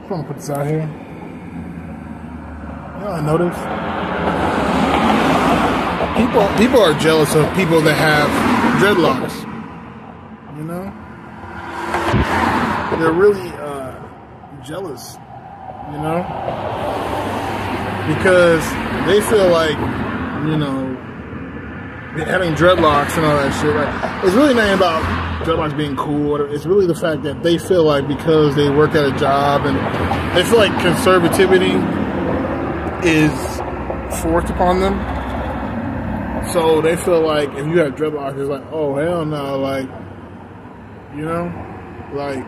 I'm gonna put this out here. You know, I noticed people are jealous of people that have dreadlocks. You know, they're really jealous. You know, because they feel like, you know, having dreadlocks and all that shit. Like, it's really not about dreadlocks being cool. It's really the fact that they feel like because they work at a job and they feel like conservativity is forced upon them. So they feel like if you have dreadlocks, it's like, oh hell no, like, you know, like,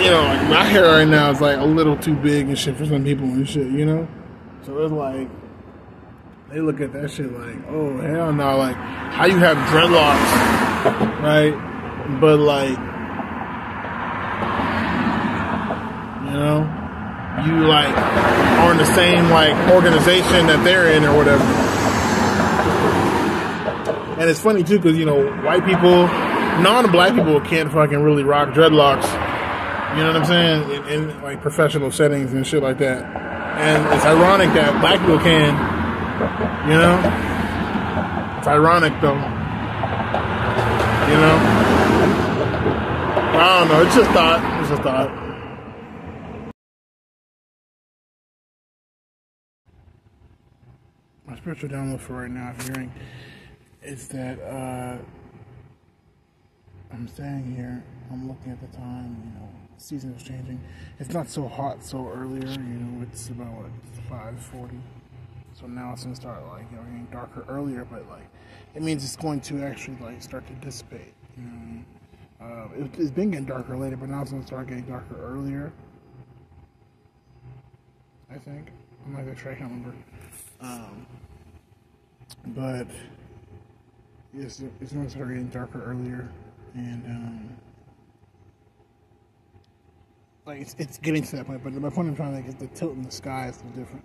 you know, like my hair right now is like a little too big and shit for some people and shit, you know. So it's like they look at that shit like, oh hell no, like how you have dreadlocks, right? But like, you know, you like are in the same like organization that they're in or whatever. And it's funny too, because you know, white people, non-black people can't fucking really rock dreadlocks. You know what I'm saying? In like professional settings and shit like that. And it's ironic that black people can. You know? It's ironic though. You know? I don't know. It's just thought. It's just thought. My spiritual download for right now, if you're hearing, is that I'm standing here, I'm looking at the time, you know, the season is changing. It's not so hot so earlier, you know, it's about what, 5:40. So now it's gonna start like, you know, getting darker earlier, but like it means it's going to actually like start to dissipate. You know, it's been getting darker later, but now it's gonna start getting darker earlier. I think I'm not gonna try. I can't remember. But it's gonna start getting darker earlier, and like it's getting to that point. But my point I'm trying to make is the tilt in the sky is different.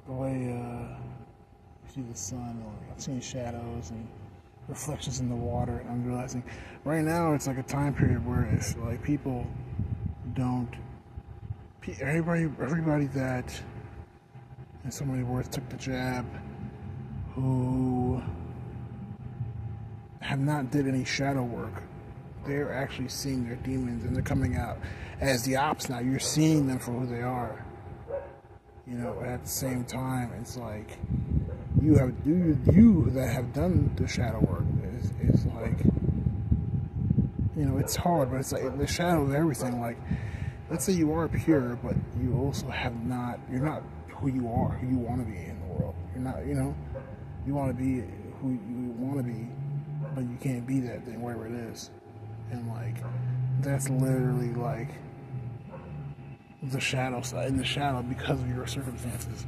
The way you see the sun, or I'm seeing shadows and reflections in the water, and I'm realizing right now it's like a time period where it's like people don't, everybody that, in so many words, took the jab, who have not did any shadow work, they're actually seeing their demons and they're coming out as the ops now. You're seeing them for who they are. You know, at the same time, it's like you that have done the shadow work is like, you know, it's hard, but it's like the shadow of everything. Like, let's say you are pure, but you also you're not who you are, who you want to be in the world. You're not, you know, you want to be who you want to be, but you can't be that thing, wherever it is. And like, that's literally like the shadow side, in the shadow, because of your circumstances.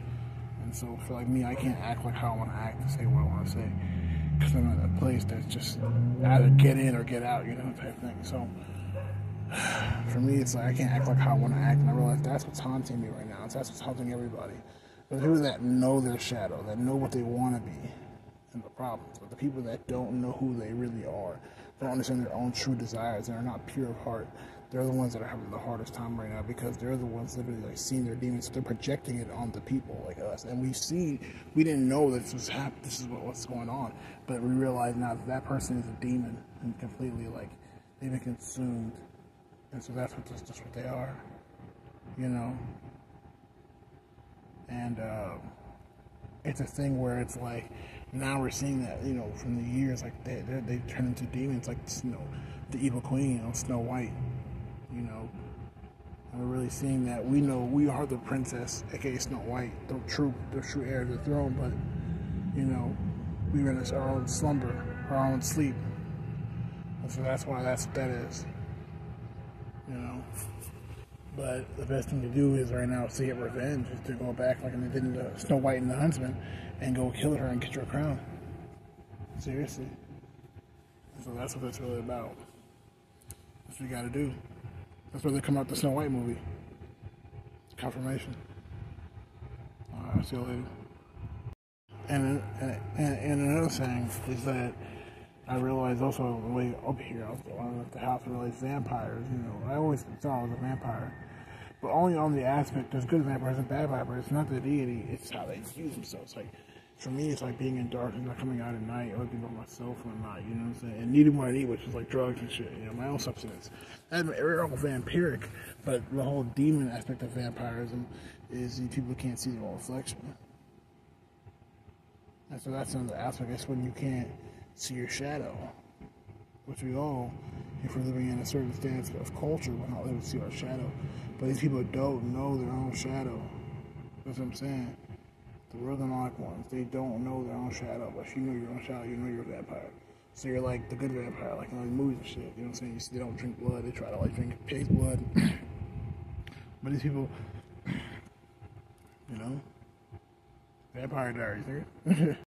And so for like me, I can't act like how I want to act and say what I want to say, because I'm in a place that's just either get in or get out, you know, type thing. So for me, it's like I can't act like how I want to act, and I realize that's what's haunting me right now. That's what's haunting everybody. But the people that know their shadow, that know what they want to be, and the problems. But the people that don't know who they really are, don't understand their own true desires, and are not pure of heart, they're the ones that are having the hardest time right now, because they're the ones literally like seeing their demons. They're projecting it onto people like us, and we didn't know that this was this is what's going on, but we realize now that person is a demon and completely like they've been consumed, and so that's just what they are, you know. And it's a thing where it's like now we're seeing that, you know, from the years, like they turn into demons, like, you know, the evil queen, you know, Snow White. You know, and we're really seeing that. We know we are the princess, aka Snow White, the true heir to the throne. But you know, we're in our own slumber, our own sleep, and so that's why that's what that is. You know, but the best thing to do is right now to get revenge, is to go back like they did in the Snow White and the Huntsman, and go kill her and get your crown. Seriously. And so that's what it's really about. That's what you got to do. That's why they come out the Snow White movie. It's confirmation. Alright, see you later. And another thing is that I realized also on the way up here, I left the house, I realized vampires, I always thought I was a vampire. But only on the aspect, there's good vampires and bad vampires. It's not the deity, it's how they use themselves. Like, for me, it's like being in darkness, not coming out at night, or being by myself one night, you know what I'm saying? And needing what I need, which is like drugs and shit, my own substance. They're all vampiric, but the whole demon aspect of vampirism is people can't see their own reflection. And so that's another aspect. That's when you can't see your shadow, which we all, if we're living in a certain stance of culture, we're not able to see our shadow. But these people don't know their own shadow. That's what I'm saying. The real demonic ones, they don't know their own shadow. But if you know your own shadow, you know you're a vampire. So you're like the good vampire, like in like movies and shit. You know what I'm saying? You see, they don't drink blood. They try to like drink pig's blood. But these people, Vampire Diaries, nigga.